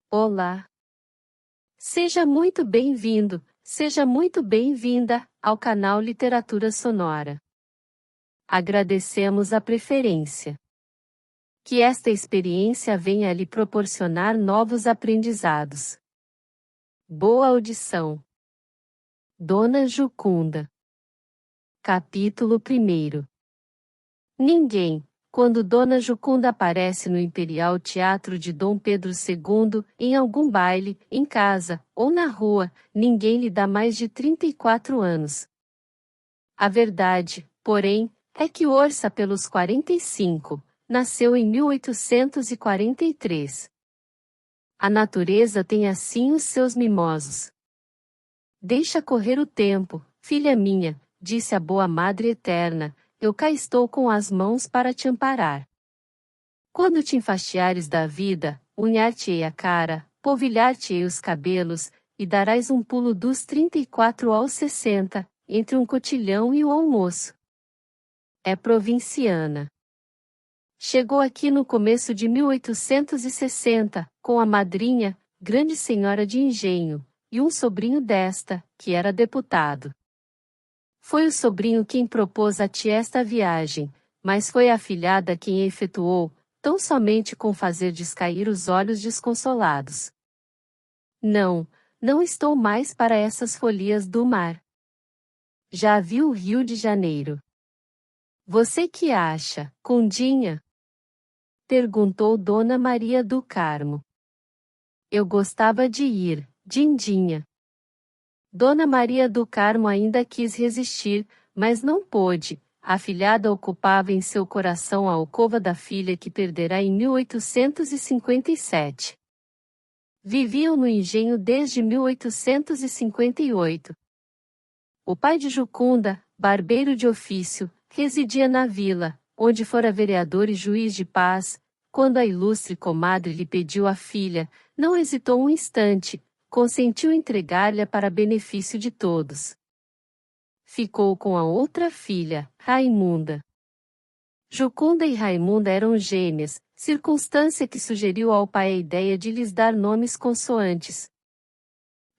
Olá! Seja muito bem-vindo, seja muito bem-vinda ao canal Literatura Sonora. Agradecemos a preferência. Que esta experiência venha a lhe proporcionar novos aprendizados. Boa audição. Dona Jucunda. Capítulo 1. Ninguém, quando Dona Jucunda aparece no Imperial Teatro de Dom Pedro II, em algum baile, em casa, ou na rua, ninguém lhe dá mais de 34 anos. A verdade, porém, é que orça pelos 45, nasceu em 1843. A natureza tem assim os seus mimosos. Deixa correr o tempo, filha minha, disse a boa Madre Eterna, eu cá estou com as mãos para te amparar. Quando te enfastiares da vida, unhar-te-ei a cara, polvilhar-te-ei os cabelos, e darás um pulo dos 34 aos 60, entre um cotilhão e o almoço. É provinciana. Chegou aqui no começo de 1860, com a madrinha, grande senhora de engenho, e um sobrinho desta, que era deputado. Foi o sobrinho quem propôs a ti esta viagem, mas foi a afilhada quem a efetuou, tão somente com fazer descair os olhos desconsolados. Não, não estou mais para essas folias do mar. Já viu o Rio de Janeiro? Você que acha, Cundinha? Perguntou Dona Maria do Carmo. Eu gostava de ir, Dindinha. Dona Maria do Carmo ainda quis resistir, mas não pôde. A afilhada ocupava em seu coração a alcova da filha que perderá em 1857. Viviam no engenho desde 1858. O pai de Jucunda, barbeiro de ofício, residia na vila, onde fora vereador e juiz de paz. Quando a ilustre comadre lhe pediu a filha, não hesitou um instante, consentiu entregar-lhe para benefício de todos. Ficou com a outra filha, Raimunda. Jucunda e Raimunda eram gêmeas, circunstância que sugeriu ao pai a ideia de lhes dar nomes consoantes.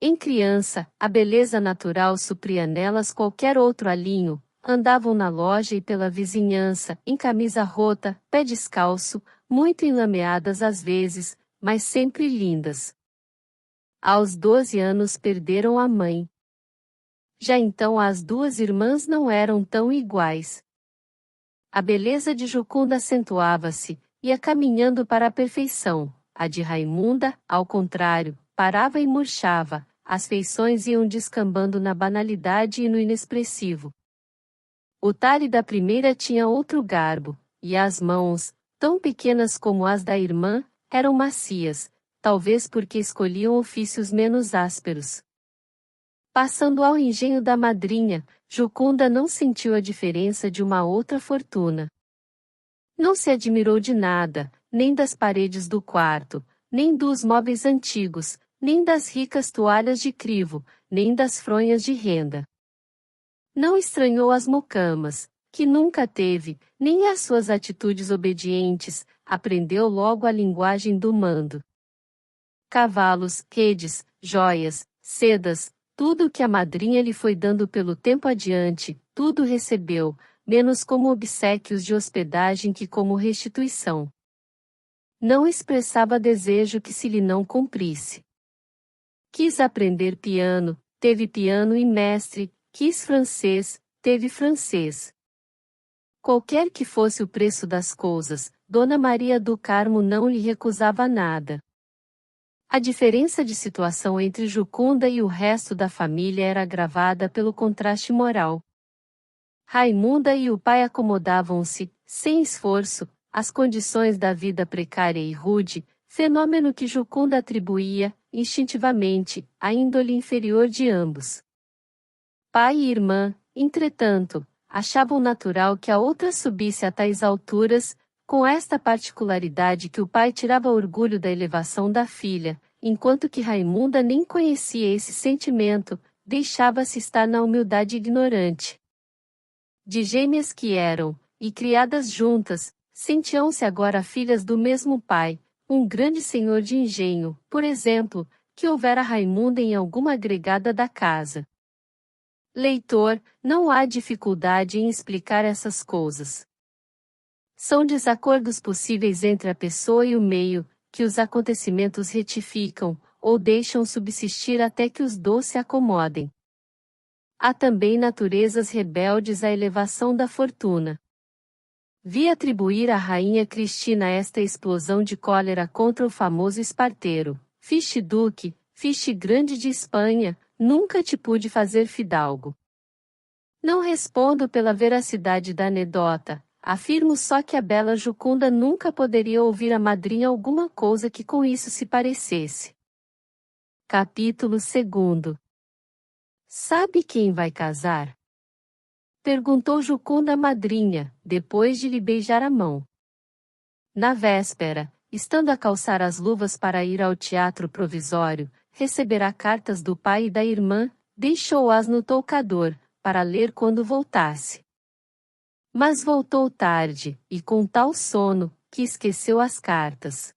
Em criança, a beleza natural supria nelas qualquer outro alinho, andavam na loja e pela vizinhança, em camisa rota, pé descalço, muito enlameadas às vezes, mas sempre lindas. Aos 12 anos perderam a mãe. Já então as duas irmãs não eram tão iguais. A beleza de Jucunda acentuava-se, ia caminhando para a perfeição. A de Raimunda, ao contrário, parava e murchava, as feições iam descambando na banalidade e no inexpressivo. O talhe da primeira tinha outro garbo, e as mãos, tão pequenas como as da irmã, eram macias, talvez porque escolhiam ofícios menos ásperos. Passando ao engenho da madrinha, Jucunda não sentiu a diferença de uma outra fortuna. Não se admirou de nada, nem das paredes do quarto, nem dos móveis antigos, nem das ricas toalhas de crivo, nem das fronhas de renda. Não estranhou as mucamas, que nunca teve, nem as suas atitudes obedientes, aprendeu logo a linguagem do mando. Cavalos, redes, joias, sedas, tudo o que a madrinha lhe foi dando pelo tempo adiante, tudo recebeu, menos como obséquios de hospedagem que como restituição. Não expressava desejo que se lhe não cumprisse. Quis aprender piano, teve piano e mestre, quis francês, teve francês. Qualquer que fosse o preço das coisas, Dona Maria do Carmo não lhe recusava nada. A diferença de situação entre Jucunda e o resto da família era agravada pelo contraste moral. Raimunda e o pai acomodavam-se, sem esforço, às condições da vida precária e rude, fenômeno que Jucunda atribuía, instintivamente, à índole inferior de ambos. Pai e irmã, entretanto, achavam natural que a outra subisse a tais alturas, com esta particularidade que o pai tirava orgulho da elevação da filha, enquanto que Raimunda nem conhecia esse sentimento, deixava-se estar na humildade ignorante. De gêmeas que eram, e criadas juntas, sentiam-se agora filhas do mesmo pai, um grande senhor de engenho, por exemplo, que houvera Raimunda em alguma agregada da casa. Leitor, não há dificuldade em explicar essas coisas. São desacordos possíveis entre a pessoa e o meio, que os acontecimentos retificam, ou deixam subsistir até que os dois se acomodem. Há também naturezas rebeldes à elevação da fortuna. Vi atribuir à rainha Cristina esta explosão de cólera contra o famoso esparteiro. Fichte duque, fichte grande de Espanha, nunca te pude fazer fidalgo. Não respondo pela veracidade da anedota, afirmo só que a bela Jucunda nunca poderia ouvir a madrinha alguma coisa que com isso se parecesse. Capítulo 2. Sabe quem vai casar? Perguntou Jucunda à madrinha, depois de lhe beijar a mão. Na véspera, estando a calçar as luvas para ir ao teatro provisório, receberá cartas do pai e da irmã, deixou-as no toucador, para ler quando voltasse. Mas voltou tarde, e com tal sono, que esqueceu as cartas.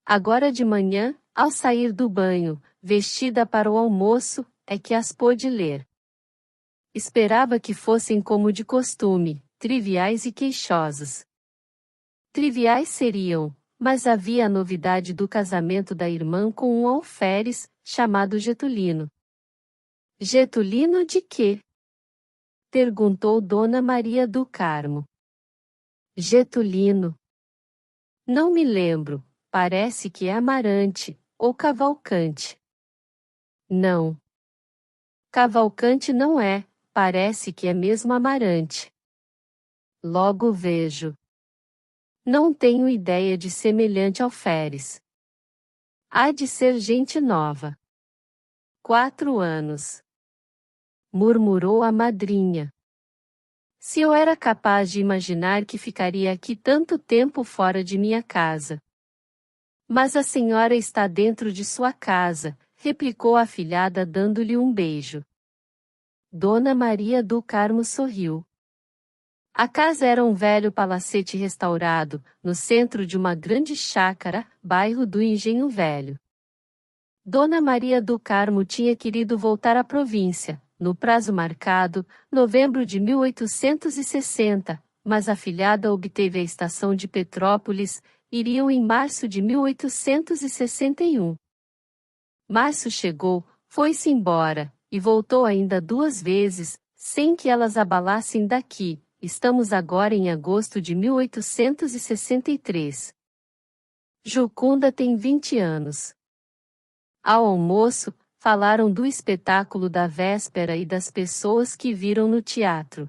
Agora de manhã, ao sair do banho, vestida para o almoço, é que as pôde ler. Esperava que fossem como de costume, triviais e queixosas. Triviais seriam, mas havia a novidade do casamento da irmã com um alferes, chamado Getulino. Getulino de quê? Perguntou Dona Maria do Carmo. Getulino. Não me lembro, parece que é Amarante, ou Cavalcante. Não. Cavalcante não é, parece que é mesmo Amarante. Logo vejo. Não tenho ideia de semelhante alferes. Há de ser gente nova. 4 anos. Murmurou a madrinha. Se eu era capaz de imaginar que ficaria aqui tanto tempo fora de minha casa. Mas a senhora está dentro de sua casa, replicou a afilhada dando-lhe um beijo. Dona Maria do Carmo sorriu. A casa era um velho palacete restaurado, no centro de uma grande chácara, bairro do Engenho Velho. Dona Maria do Carmo tinha querido voltar à província, no prazo marcado, novembro de 1860, mas a afilhada obteve a estação de Petrópolis, iriam em março de 1861. Março chegou, foi-se embora, e voltou ainda 2 vezes, sem que elas abalassem daqui. Estamos agora em agosto de 1863. Jucunda tem 20 anos. Ao almoço, falaram do espetáculo da véspera e das pessoas que viram no teatro.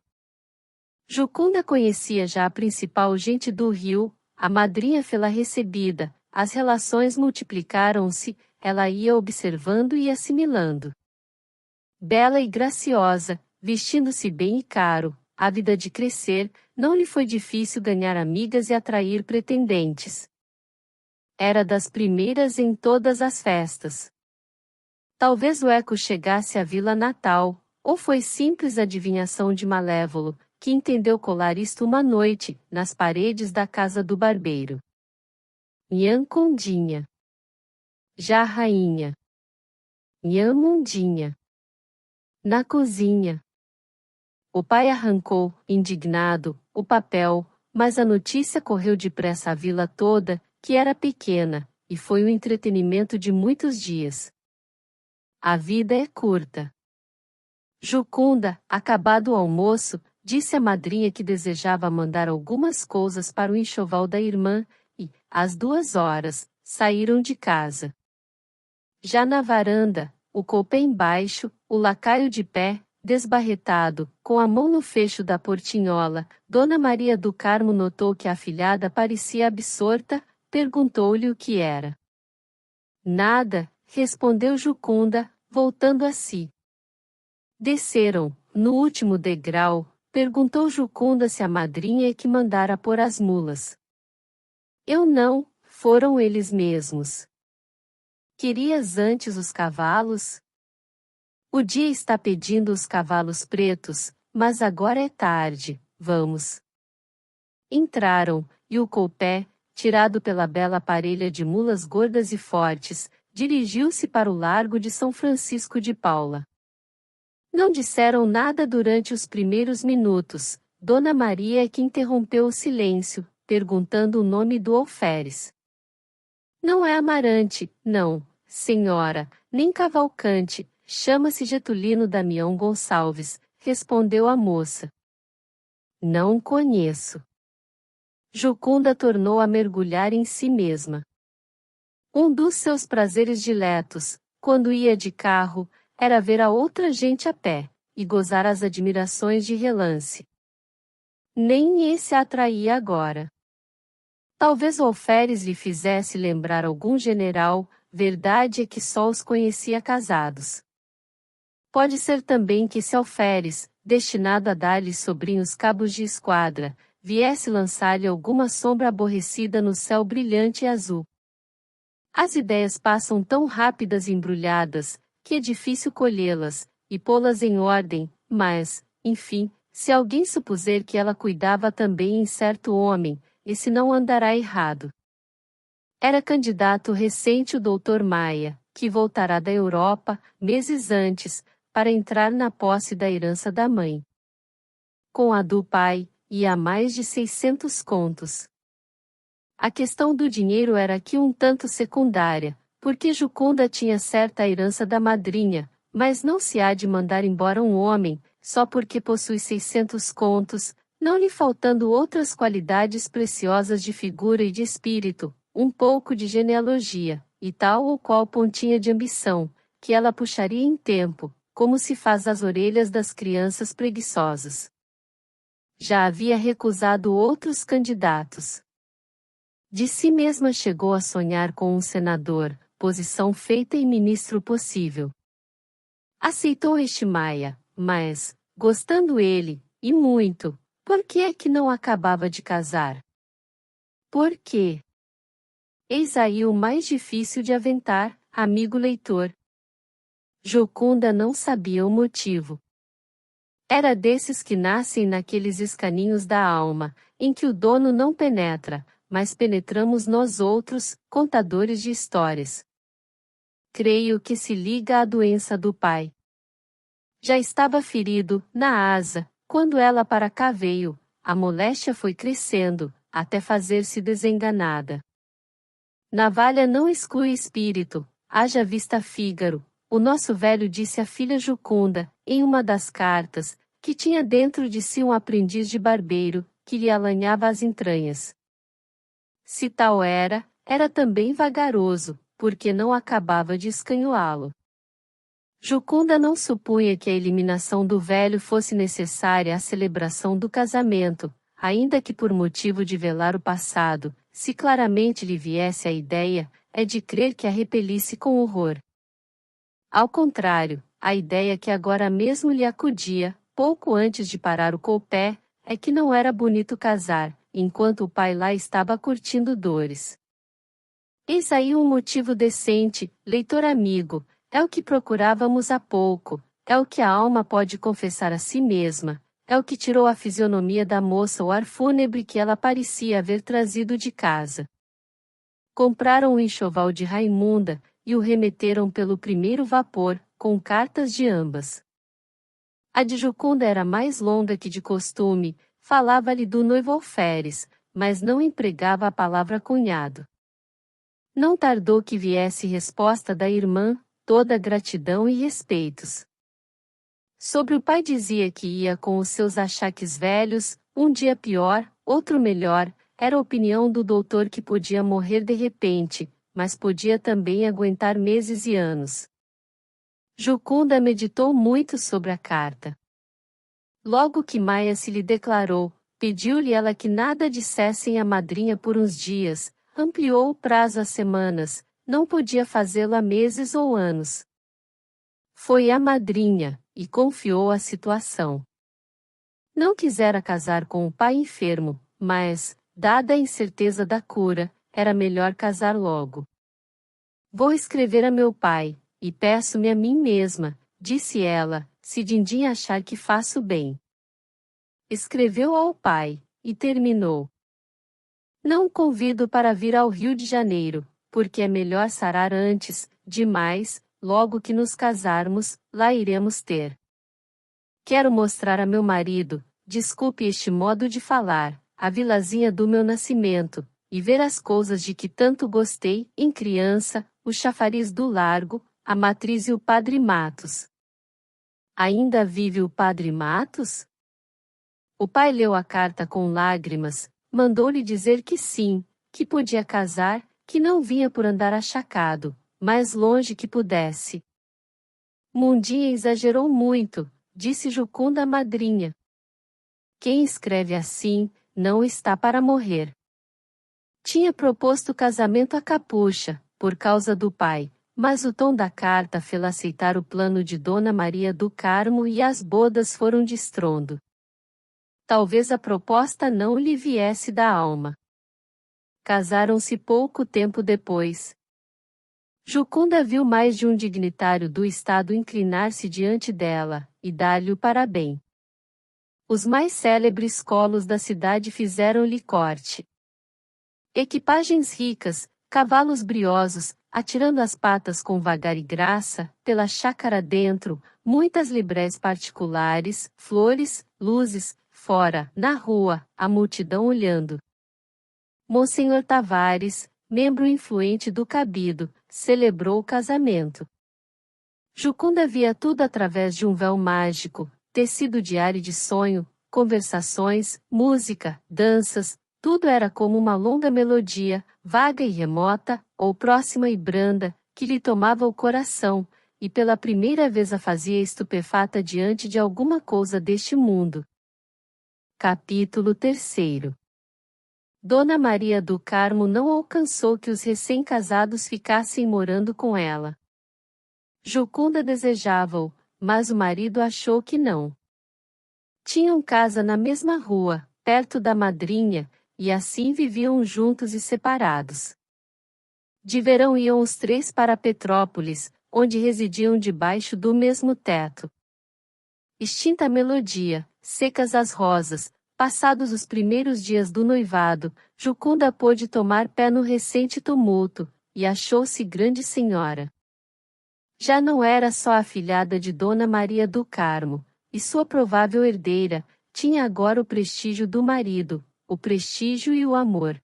Jucunda conhecia já a principal gente do Rio, a madrinha fê-la recebida, as relações multiplicaram-se, ela ia observando e assimilando. Bela e graciosa, vestindo-se bem e caro, ávida de crescer, não lhe foi difícil ganhar amigas e atrair pretendentes. Era das primeiras em todas as festas. Talvez o eco chegasse à Vila Natal, ou foi simples adivinhação de Malévolo, que entendeu colar isto uma noite, nas paredes da casa do barbeiro. Nhã Condinha. Já rainha. Nhã Mundinha. Na cozinha. O pai arrancou, indignado, o papel, mas a notícia correu depressa à vila toda, que era pequena, e foi o entretenimento de muitos dias. A vida é curta. Jucunda, acabado o almoço, disse à madrinha que desejava mandar algumas coisas para o enxoval da irmã, e, às 2 horas, saíram de casa. Já na varanda, o coupé embaixo, o lacaio de pé, desbarretado, com a mão no fecho da portinhola, Dona Maria do Carmo notou que a afilhada parecia absorta, perguntou-lhe o que era. Nada, respondeu Jucunda, voltando a si. Desceram, no último degrau, perguntou Jucunda se a madrinha é que mandara pôr as mulas. Eu não, foram eles mesmos. Querias antes os cavalos? O dia está pedindo os cavalos pretos, mas agora é tarde, vamos. Entraram, e o coupé, tirado pela bela parelha de mulas gordas e fortes, dirigiu-se para o largo de São Francisco de Paula. Não disseram nada durante os primeiros minutos. Dona Maria é que interrompeu o silêncio, perguntando o nome do alferes. Não é Amarante, não, senhora, nem Cavalcante, chama-se Getulino Damião Gonçalves, respondeu a moça. Não o conheço. Jucunda tornou a mergulhar em si mesma. Um dos seus prazeres diletos, quando ia de carro, era ver a outra gente a pé, e gozar as admirações de relance. Nem esse a atraía agora. Talvez o alferes lhe fizesse lembrar algum general, verdade é que só os conhecia casados. Pode ser também que esse alferes, destinado a dar-lhe sobrinhos cabos de esquadra, viesse lançar-lhe alguma sombra aborrecida no céu brilhante e azul. As ideias passam tão rápidas e embrulhadas, que é difícil colhê-las, e pô-las em ordem, mas, enfim, se alguém supuser que ela cuidava também em certo homem, esse não andará errado. Era candidato recente o doutor Maia, que voltará da Europa, meses antes, para entrar na posse da herança da mãe. Com a do pai, ia a mais de 600 contos. A questão do dinheiro era aqui um tanto secundária, porque Jucunda tinha certa herança da madrinha, mas não se há de mandar embora um homem, só porque possui 600 contos, não lhe faltando outras qualidades preciosas de figura e de espírito, um pouco de genealogia, e tal ou qual pontinha de ambição, que ela puxaria em tempo, como se faz às orelhas das crianças preguiçosas. Já havia recusado outros candidatos. De si mesma chegou a sonhar com um senador, posição feita e ministro possível. Aceitou este Maia, mas, gostando ele, e muito, por que é que não acabava de casar? Por quê? Eis aí o mais difícil de aventar, amigo leitor. Jocunda não sabia o motivo. Era desses que nascem naqueles escaninhos da alma, em que o dono não penetra, mas penetramos nós outros, contadores de histórias. Creio que se liga à doença do pai. Já estava ferido, na asa, quando ela para cá veio, a moléstia foi crescendo, até fazer-se desenganada. Navalha não exclui espírito, haja vista Fígaro, o nosso velho disse à filha Jucunda, em uma das cartas, que tinha dentro de si um aprendiz de barbeiro, que lhe alanhava as entranhas. Se tal era, era também vagaroso, porque não acabava de escanhoá-lo. Jucunda não supunha que a eliminação do velho fosse necessária à celebração do casamento, ainda que por motivo de velar o passado, se claramente lhe viesse a ideia, é de crer que a repelisse com horror. Ao contrário, a ideia que agora mesmo lhe acudia, pouco antes de parar o colpé, é que não era bonito casar, enquanto o pai lá estava curtindo dores. Eis aí um motivo decente, leitor amigo, é o que procurávamos há pouco, é o que a alma pode confessar a si mesma, é o que tirou a fisionomia da moça o ar fúnebre que ela parecia haver trazido de casa. Compraram o enxoval de Raimunda, e o remeteram pelo primeiro vapor, com cartas de ambas. A de Jucunda era mais longa que de costume, falava-lhe do noivo alferes, mas não empregava a palavra cunhado. Não tardou que viesse resposta da irmã, toda gratidão e respeitos. Sobre o pai dizia que ia com os seus achaques velhos, um dia pior, outro melhor, era a opinião do doutor que podia morrer de repente, mas podia também aguentar meses e anos. Jucunda meditou muito sobre a carta. Logo que Maia se lhe declarou, pediu-lhe ela que nada dissessem à madrinha por uns dias, ampliou o prazo a semanas, não podia fazê-lo a meses ou anos. Foi à madrinha, e confiou a situação. Não quisera casar com o pai enfermo, mas, dada a incerteza da cura, era melhor casar logo. Vou escrever a meu pai, e peço-me a mim mesma, disse ela, se Dindim achar que faço bem. Escreveu ao pai, e terminou. Não o convido para vir ao Rio de Janeiro, porque é melhor sarar antes, demais, logo que nos casarmos, lá iremos ter. Quero mostrar a meu marido, desculpe este modo de falar, a vilazinha do meu nascimento, e ver as coisas de que tanto gostei, em criança, o chafariz do Largo, a matriz e o Padre Matos. Ainda vive o Padre Matos? O pai leu a carta com lágrimas, mandou-lhe dizer que sim, que podia casar, que não vinha por andar achacado, mais longe que pudesse. Mundinha exagerou muito, disse Jucunda à madrinha. Quem escreve assim, não está para morrer. Tinha proposto o casamento à capucha, por causa do pai, mas o tom da carta fê-la aceitar o plano de Dona Maria do Carmo e as bodas foram de estrondo. Talvez a proposta não lhe viesse da alma. Casaram-se pouco tempo depois. Jucunda viu mais de um dignitário do estado inclinar-se diante dela, e dar-lhe o parabéns. Os mais célebres colos da cidade fizeram-lhe corte. Equipagens ricas, cavalos briosos, atirando as patas com vagar e graça, pela chácara dentro, muitas librés particulares, flores, luzes, fora, na rua, a multidão olhando. Monsenhor Tavares, membro influente do cabido, celebrou o casamento. Jucunda via tudo através de um véu mágico, tecido de ar e de sonho, conversações, música, danças, tudo era como uma longa melodia, vaga e remota, ou próxima e branda, que lhe tomava o coração, e pela primeira vez a fazia estupefata diante de alguma coisa deste mundo. Capítulo 3. Dona Maria do Carmo não alcançou que os recém-casados ficassem morando com ela. Jucunda desejava-o, mas o marido achou que não. Tinham casa na mesma rua, perto da madrinha, e assim viviam juntos e separados. De verão iam os três para Petrópolis, onde residiam debaixo do mesmo teto. Extinta a melodia, secas as rosas, passados os primeiros dias do noivado, Jucunda pôde tomar pé no recente tumulto, e achou-se grande senhora. Já não era só afilhada de Dona Maria do Carmo, e sua provável herdeira, tinha agora o prestígio do marido, o prestígio e o amor.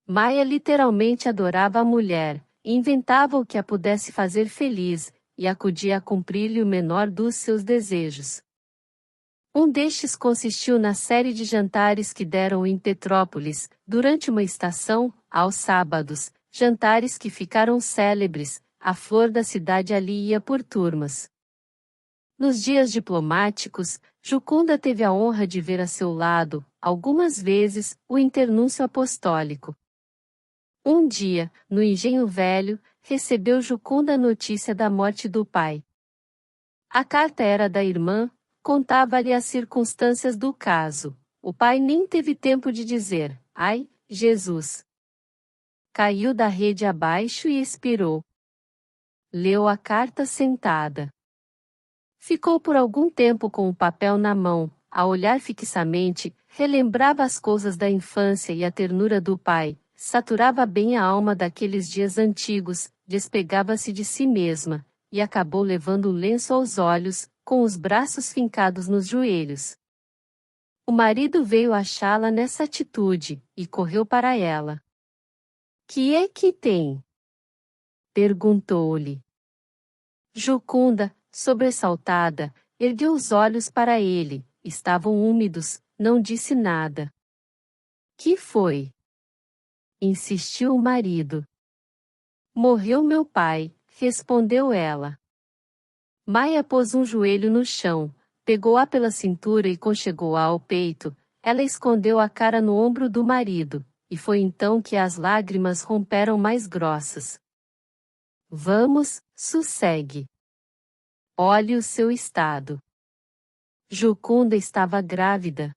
Maia literalmente adorava a mulher, inventava o que a pudesse fazer feliz, e acudia a cumprir-lhe o menor dos seus desejos. Um destes consistiu na série de jantares que deram em Petrópolis, durante uma estação, aos sábados, jantares que ficaram célebres, a flor da cidade ali ia por turmas. Nos dias diplomáticos, Jucunda teve a honra de ver a seu lado, algumas vezes, o internúncio apostólico. Um dia, no Engenho Velho, recebeu Jucunda a notícia da morte do pai. A carta era da irmã, contava-lhe as circunstâncias do caso. O pai nem teve tempo de dizer, ai, Jesus! Caiu da rede abaixo e expirou. Leu a carta sentada. Ficou por algum tempo com o papel na mão, a olhar fixamente, relembrava as coisas da infância e a ternura do pai, saturava bem a alma daqueles dias antigos, despegava-se de si mesma, e acabou levando o lenço aos olhos, com os braços fincados nos joelhos. O marido veio achá-la nessa atitude, e correu para ela. Que é que tem? Perguntou-lhe. Jucunda, sobressaltada, ergueu os olhos para ele, estavam úmidos, não disse nada. Que foi? Insistiu o marido. Morreu meu pai, respondeu ela. Maia pôs um joelho no chão, pegou-a pela cintura e conchegou-a ao peito, ela escondeu a cara no ombro do marido, e foi então que as lágrimas romperam mais grossas. Vamos, sossegue. Olhe o seu estado. Jucunda estava grávida.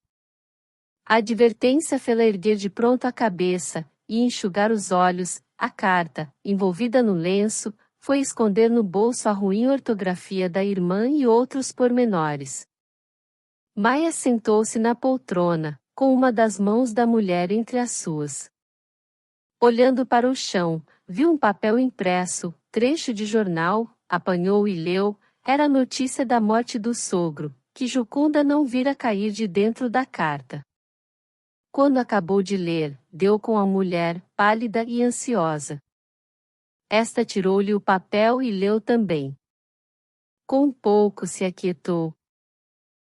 A advertência fê-la erguer de pronto a cabeça, e enxugar os olhos, a carta, envolvida no lenço, foi esconder no bolso a ruim ortografia da irmã e outros pormenores. Maia sentou-se na poltrona, com uma das mãos da mulher entre as suas. Olhando para o chão, viu um papel impresso, trecho de jornal, apanhou e leu, era a notícia da morte do sogro, que Jucunda não vira cair de dentro da carta. Quando acabou de ler, deu com a mulher, pálida e ansiosa. Esta tirou-lhe o papel e leu também. Com pouco se aquietou.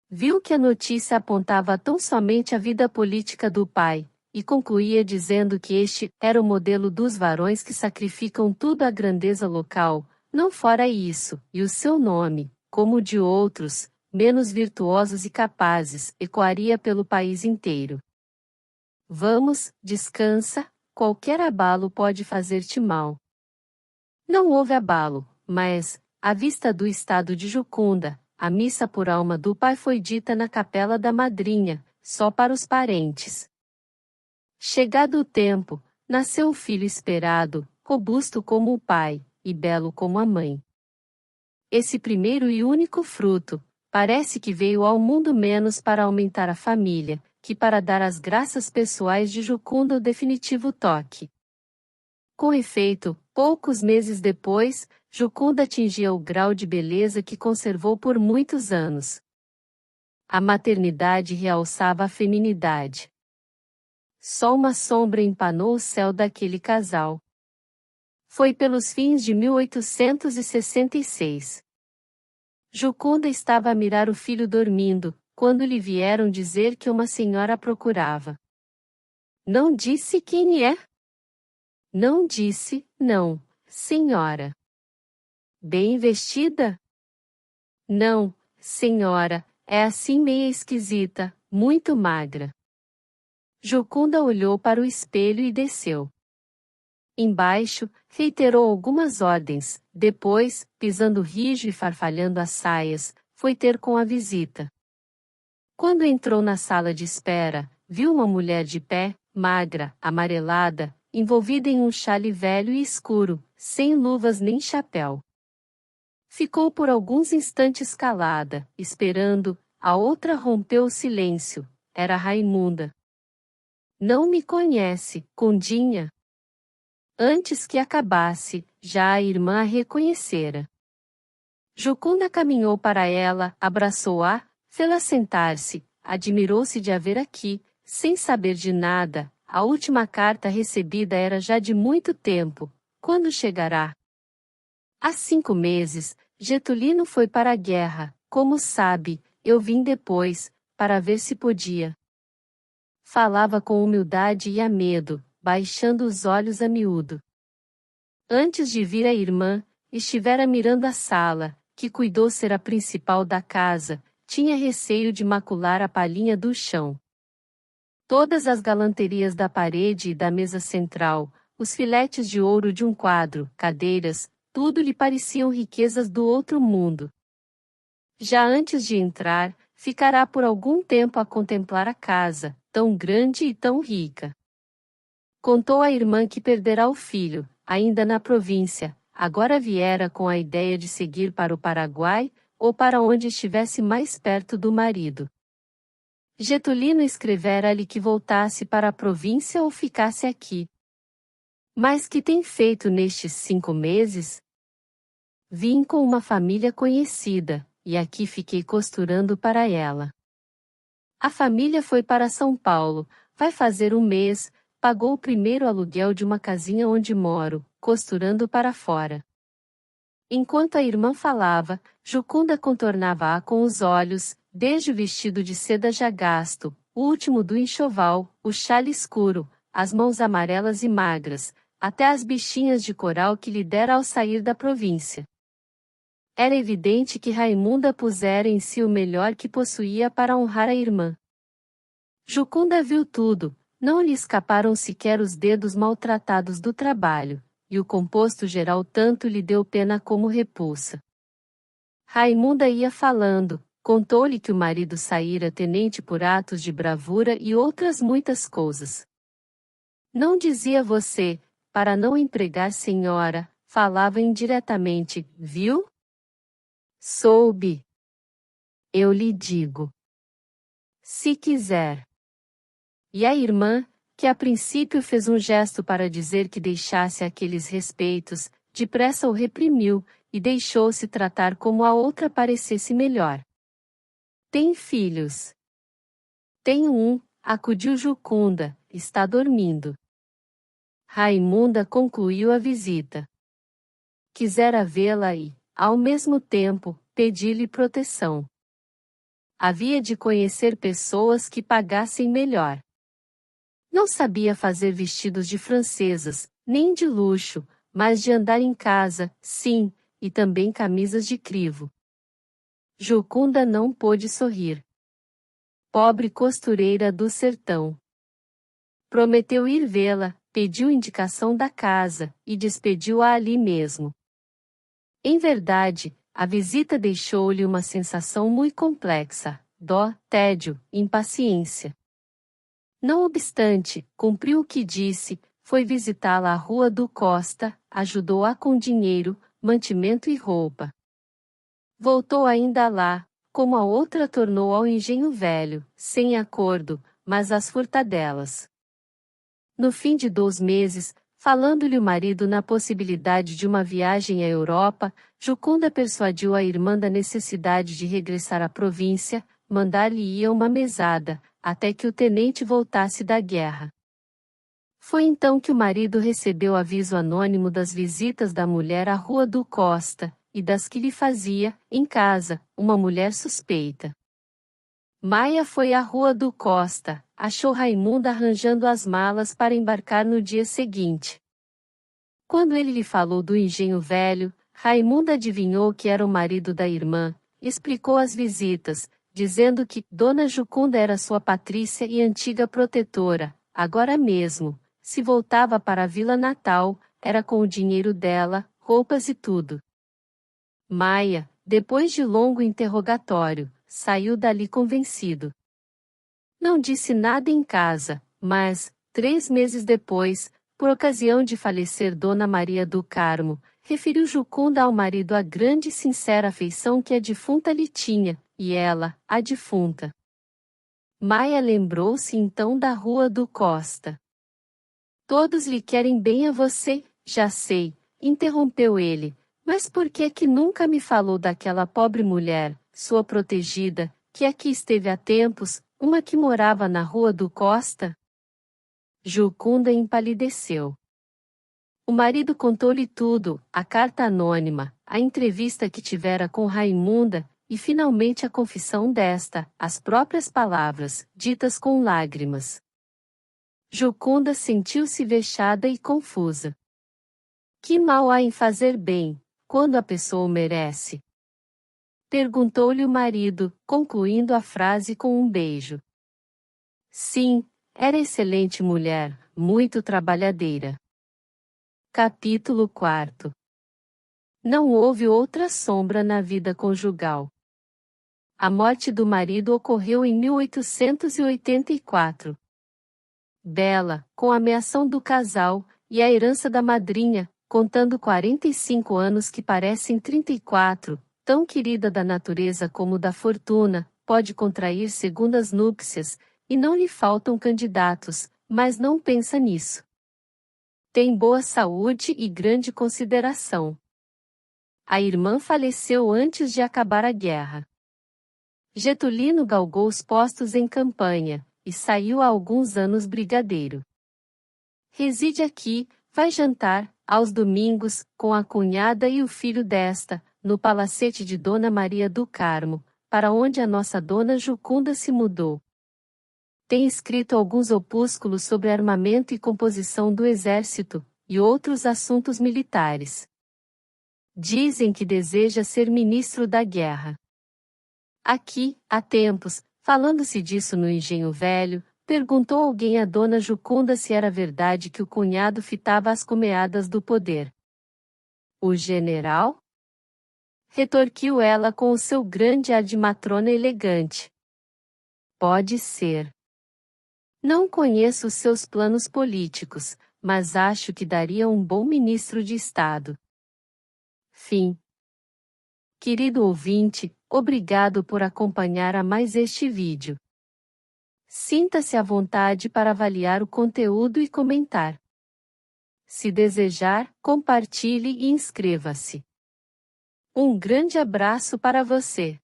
Viu que a notícia apontava tão somente a vida política do pai, e concluía dizendo que este era o modelo dos varões que sacrificam tudo à grandeza local, não fora isso, e o seu nome, como o de outros, menos virtuosos e capazes, ecoaria pelo país inteiro. Vamos, descansa, qualquer abalo pode fazer-te mal. Não houve abalo, mas, à vista do estado de Jucunda, a missa por alma do pai foi dita na capela da madrinha, só para os parentes. Chegado o tempo, nasceu o filho esperado, robusto como o pai, e belo como a mãe. Esse primeiro e único fruto, parece que veio ao mundo menos para aumentar a família, que para dar às graças pessoais de Jucunda o definitivo toque. Com efeito, poucos meses depois, Jucunda atingia o grau de beleza que conservou por muitos anos. A maternidade realçava a feminidade. Só uma sombra empanou o céu daquele casal. Foi pelos fins de 1866. Jucunda estava a mirar o filho dormindo, quando lhe vieram dizer que uma senhora a procurava. Não disse quem é? Não disse, não, senhora. Bem vestida? Não, senhora, é assim meia esquisita, muito magra. Jucunda olhou para o espelho e desceu. Embaixo, reiterou algumas ordens, depois, pisando rijo e farfalhando as saias, foi ter com a visita. Quando entrou na sala de espera, viu uma mulher de pé, magra, amarelada, envolvida em um xale velho e escuro, sem luvas nem chapéu. Ficou por alguns instantes calada, esperando, a outra rompeu o silêncio, era Raimunda. Não me conhece, Condinha? Antes que acabasse, já a irmã a reconhecera. Jucunda caminhou para ela, abraçou-a, fê-la sentar-se, admirou-se de a ver aqui, sem saber de nada, a última carta recebida era já de muito tempo, quando chegará? Há 5 meses, Getulino foi para a guerra, como sabe, eu vim depois, para ver se podia. Falava com humildade e a medo, baixando os olhos a miúdo. Antes de vir a irmã, estivera mirando a sala, que cuidou ser a principal da casa, tinha receio de macular a palhinha do chão. Todas as galanterias da parede e da mesa central, os filetes de ouro de um quadro, cadeiras, tudo lhe pareciam riquezas do outro mundo. Já antes de entrar, ficará por algum tempo a contemplar a casa, tão grande e tão rica. Contou à irmã que perderá o filho, ainda na província, agora viera com a ideia de seguir para o Paraguai, ou para onde estivesse mais perto do marido. Getulino escrevera-lhe que voltasse para a província ou ficasse aqui. Mas que tem feito nestes 5 meses? Vim com uma família conhecida, e aqui fiquei costurando para ela. A família foi para São Paulo, vai fazer 1 mês, pagou o primeiro aluguel de uma casinha onde moro, costurando para fora. Enquanto a irmã falava, Jucunda contornava-a com os olhos, desde o vestido de seda já gasto, o último do enxoval, o xale escuro, as mãos amarelas e magras, até as bichinhas de coral que lhe dera ao sair da província. Era evidente que Raimunda pusera em si o melhor que possuía para honrar a irmã. Jucunda viu tudo, não lhe escaparam sequer os dedos maltratados do trabalho, e o composto geral tanto lhe deu pena como repulsa. Raimunda ia falando, contou-lhe que o marido saíra tenente por atos de bravura e outras muitas coisas. Não dizia você, para não empregar senhora, falava indiretamente, viu? Soube. Eu lhe digo. Se quiser. E a irmã, que a princípio fez um gesto para dizer que deixasse aqueles respeitos, depressa o reprimiu, e deixou-se tratar como a outra parecesse melhor. Tem filhos? Tenho um, acudiu Jucunda, está dormindo. Raimunda concluiu a visita. Quisera vê-la e, ao mesmo tempo, pedir-lhe proteção. Havia de conhecer pessoas que pagassem melhor. Não sabia fazer vestidos de francesas, nem de luxo, mas de andar em casa, sim, e também camisas de crivo. Jucunda não pôde sorrir. Pobre costureira do sertão. Prometeu ir vê-la, pediu indicação da casa, e despediu-a ali mesmo. Em verdade, a visita deixou-lhe uma sensação muito complexa, dó, tédio, impaciência. Não obstante, cumpriu o que disse, foi visitá-la à Rua do Costa, ajudou-a com dinheiro, mantimento e roupa. Voltou ainda lá, como a outra tornou ao engenho velho, sem acordo, mas às furtadelas. No fim de 2 meses, falando-lhe o marido na possibilidade de uma viagem à Europa, Jucunda persuadiu a irmã da necessidade de regressar à província, mandar-lhe-ia uma mesada, até que o tenente voltasse da guerra. Foi então que o marido recebeu aviso anônimo das visitas da mulher à Rua do Costa, e das que lhe fazia, em casa, uma mulher suspeita. Maia foi à Rua do Costa, achou Raimunda arranjando as malas para embarcar no dia seguinte. Quando ele lhe falou do engenho velho, Raimunda adivinhou que era o marido da irmã, explicou as visitas, dizendo que Dona Jucunda era sua patrícia e antiga protetora, agora mesmo, se voltava para a Vila Natal, era com o dinheiro dela, roupas e tudo. Maia, depois de longo interrogatório, saiu dali convencido. Não disse nada em casa, mas, 3 meses depois, por ocasião de falecer Dona Maria do Carmo, referiu Jucunda ao marido a grande e sincera afeição que a defunta lhe tinha, e ela, a defunta. Maia lembrou-se então da Rua do Costa. Todos lhe querem bem a você, já sei, interrompeu ele, mas por que que nunca me falou daquela pobre mulher, sua protegida, que aqui esteve há tempos, uma que morava na Rua do Costa? Jucunda empalideceu. O marido contou-lhe tudo, a carta anônima, a entrevista que tivera com Raimunda, e finalmente a confissão desta, as próprias palavras, ditas com lágrimas. Jucunda sentiu-se vexada e confusa. Que mal há em fazer bem, quando a pessoa o merece? Perguntou-lhe o marido, concluindo a frase com um beijo. Sim, era excelente mulher, muito trabalhadeira. Capítulo 4. Não houve outra sombra na vida conjugal. A morte do marido ocorreu em 1884. Bela, com a ameação do casal, e a herança da madrinha, contando 45 anos que parecem 34, tão querida da natureza como da fortuna, pode contrair segundas núpcias, e não lhe faltam candidatos, mas não pensa nisso. Tem boa saúde e grande consideração. A irmã faleceu antes de acabar a guerra. Getulino galgou os postos em campanha, e saiu há alguns anos brigadeiro. Reside aqui, vai jantar, aos domingos, com a cunhada e o filho desta, no palacete de Dona Maria do Carmo, para onde a nossa Dona Jucunda se mudou. Tem escrito alguns opúsculos sobre armamento e composição do exército, e outros assuntos militares. Dizem que deseja ser ministro da guerra. Aqui, há tempos, falando-se disso no engenho velho, perguntou alguém a Dona Jucunda se era verdade que o cunhado fitava as comeadas do poder. O general? Retorquiu ela com o seu grande ar de matrona elegante. Pode ser. Não conheço os seus planos políticos, mas acho que daria um bom ministro de Estado. Fim. Querido ouvinte, obrigado por acompanhar a mais este vídeo. Sinta-se à vontade para avaliar o conteúdo e comentar. Se desejar, compartilhe e inscreva-se. Um grande abraço para você!